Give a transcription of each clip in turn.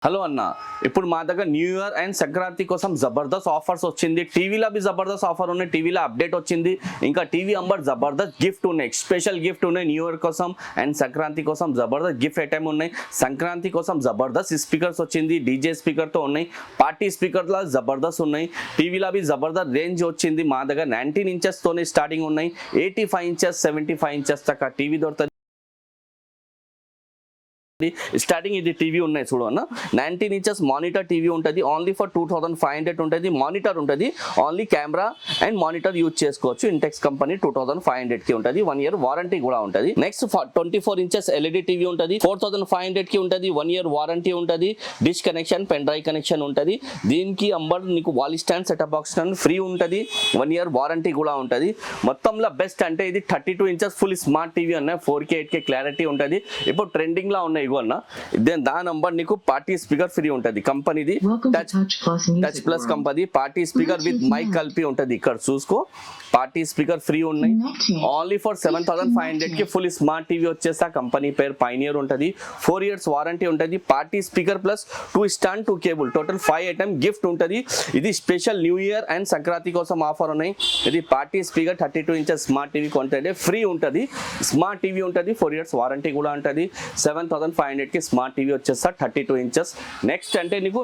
Hello అన్న, ఇప్పుడు మా దగ్గర న్యూ ఇయర్ అండ్ సంక్రాంతి కోసం జబర్దస్త్ ఆఫర్స్ వచ్చింది. టీవీలో బి జబర్దస్త్ ఆఫర్ ఉన్నాయి, టీవీలో అప్డేట్ వచ్చింది. ఇంకా టీవీ అంబర్ జబర్దస్త్ గిఫ్ట్ ఉన్నాయి, స్పెషల్ గిఫ్ట్ ఉన్నాయి న్యూ ఇయర్ కోసం అండ్ సంక్రాంతి కోసం జబర్దస్త్ గిఫ్ట్ ఐటమ్ ఉన్నాయి. సంక్రాంతి కోసం జబర్దస్త్ స్పీకర్స్ వచ్చింది, డీజే స్పీకర్తో ఉన్నాయి, పార్టీ స్పీకర్లో జబర్దస్త్ ఉన్నాయి. టీవీలో బి జబర్దస్త్ రేంజ్ వచ్చింది. మా దగ్గర 19 ఇంచెస్తోనే స్టార్టింగ్ ఉన్నాయి, 85 ఇంచెస్ 75 ఇంచెస్ దాకా టీవీ దొరుకుతుంది. స్టార్టింగ్ ఇది టీవీ ఉన్నాయి చూడు అన్న, 19 ఇంచెస్ మానిటర్ టీవీ ఉంటుంది, ఓన్లీ ఫర్ 2500 ఉంటుంది. మానిటర్ ఉంటుంది, only camera and monitor use చేసుకోవచ్చు. ఇంటెక్స్ కంపెనీ 2500కి ఉంటుంది, 1 ఇయర్ వారంటీ కూడా ఉంటుంది. నెక్స్ట్ 24 ఇంచెస్ ఎల్ఈడి టీవీ ఉంటుంది, 4500కి ఉంటుంది, 1 ఇయర్ వారంటీ ఉంటుంది. Dish connection, pen drive connection ఉంటుంది. దీనికి అంబర్ నీకు wall stand, setup box stand free ఉంటుంది, 1 ఇయర్ వారంటీ కూడా ఉంటుంది. మొత్తంలో బెస్ట్ అంటే ఇది 32 ఇంచెస్ ఫుల్ స్మార్ట్ టీవీ అన్న, 4K 8K క్లారిటీ ఉంటుంది. ఇప్పుడు ట్రెండింగ్ లా ఉన్నాయి అన్న. దాని నంబర్ నీకు పార్టీ స్పీకర్ ఫ్రీ ఉంటుంది. కంపెనీది touch plus company party speaker with mic కలిపి ఉంటుంది. ఇక్కడ చూసుకో, పార్టీ స్పీకర్ ఫ్రీ ఉన్నాయి, ఓన్లీ ఫర్ 7500కి ఫుల్ స్మార్ట్ టీవీ వచ్చేస్తా. కంపెనీ పేరు పైనియర్ ఉంటుంది, 4 ఇయర్స్ వారంటీ ఉంటుంది. Party speaker plus 2 stand 2 cable total 5 item gift ఉంటుంది. ఇది special new year and Sankranti కోసం ఆఫర్ ఉన్నాయి. ఇది party speaker 32 inches smart TV కొంటే ఫ్రీ ఉంటుంది. స్మార్ట్ టీవీ ఉంటుంది, 4 ఇయర్స్ వారంటీ కూడా ఉంటుంది. 7500కి స్మార్ట్ టీవీ వచ్చేస్తా, 32 ఇంచెస్. నెక్స్ట్ అంటే నీకు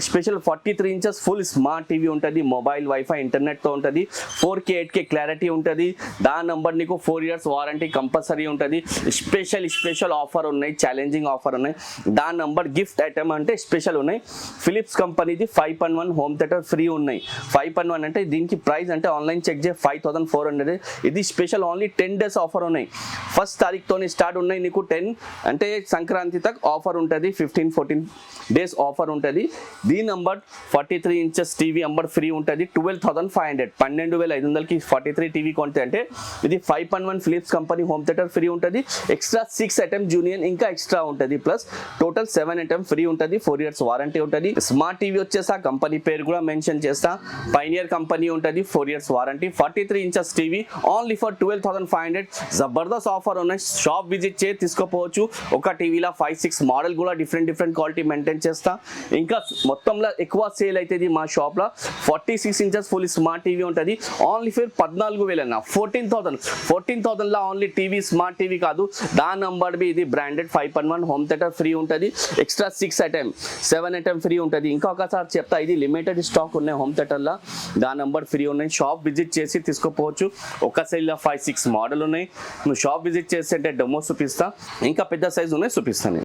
special 43 inches full smart TV ఉంటుంది, మొబైల్ వైఫై ఇంటర్నెట్తో ఉంటుంది, 4K 8K క్లారిటీ ఉంటుంది. దాని నంబర్ నీకు 4 ఇయర్స్ వారంటీ కంపల్సరీ ఉంటుంది. స్పెషల్ ఆఫర్ ఉన్నాయి, ఛాలెంజింగ్ ఆఫర్ ఉన్నాయి. దాని నంబర్ గిఫ్ట్ ఐటమ్ అంటే స్పెషల్ ఉన్నాయి. ఫిలిప్స్ కంపెనీది 5.1 హోమ్ థియేటర్ ఫ్రీ ఉన్నాయి. 5.1 అంటే దీనికి ప్రైస్ అంటే ఆన్లైన్ చెక్ చేసి 5400. ఇది స్పెషల్ ఓన్లీ 10 డేస్ ఆఫర్ ఉన్నాయి. 1 తారీఖుతో స్టార్ట్ ఉన్నాయి. నీకు 10 అంటే సంక్రాంతి తక్ ఆఫర్ ఉంటుంది, 15-14 డేస్ ఆఫర్ ఉంటుంది. దీని number 43 inches TV number free ఉంటుంది, 12,500 12,500కి 43 టీవీ కొంటే అంటే ఇది 5.1 Philips company home theater free ఉంటుంది. ఎక్స్ట్రా 6 ఐటమ్ జూనియర్ ఇంకా ఎక్స్ట్రా ఉంటుంది, ప్లస్ టోటల్ 7 ఐటమ్ ఫ్రీ ఉంటుంది. 4 ఇయర్స్ వారంటీ ఉంటుంది. స్మార్ట్ టీవీ వచ్చేసా, కంపెనీ పేరు కూడా మెన్షన్ చేస్తా, పైనియర్ కంపెనీ ఉంటుంది, 4 years warranty. 43 inches TV only for 12,500. జబర్దస్త్ ఆఫర్ ఉన్నాయి, షాప్ విజిట్ చేసి తీసుకోపోవచ్చు. ఒక టీవీలో 5-6 మోడల్ కూడా డిఫరెంట్ క్వాలిటీ మెయింటైన్ చేస్తా. ఇంకా మొత్తంలో ఎక్కువ సేల్ అవుతుంది మా షాప్లో. 46 ఇంచెస్ ఫుల్ స్మార్ట్ టీవీ ఉంటుంది, ఓన్లీ ఫర్ 14,000 అన్న, 14,000లో ఓన్లీ టీవీ స్మార్ట్ టీవీ కాదు. దాని నంబర్ బి ఇది బ్రాండెడ్ 5.1 హోమ్ థియేటర్ ఫ్రీ ఉంటుంది. ఎక్స్ట్రా 6 ఐటమ్ 7 ఐటమ్ ఫ్రీ ఉంటుంది. ఇంకొకసారి చెప్తా, ఇది లిమిటెడ్ స్టాక్ ఉన్నాయి హోమ్ థియేటర్లో. దాని నంబర్ ఫ్రీ ఉన్నాయి. షాప్ విజిట్ చేసి తీసుకోపోవచ్చు. ఒక సైడ్లో 5-6 మోడల్ ఉన్నాయి. నువ్వు షాప్ విజిట్ చేస్తే డెమో చూపిస్తా, ఇంకా పెద్ద సైజు ఉన్నాయి చూపిస్తాను.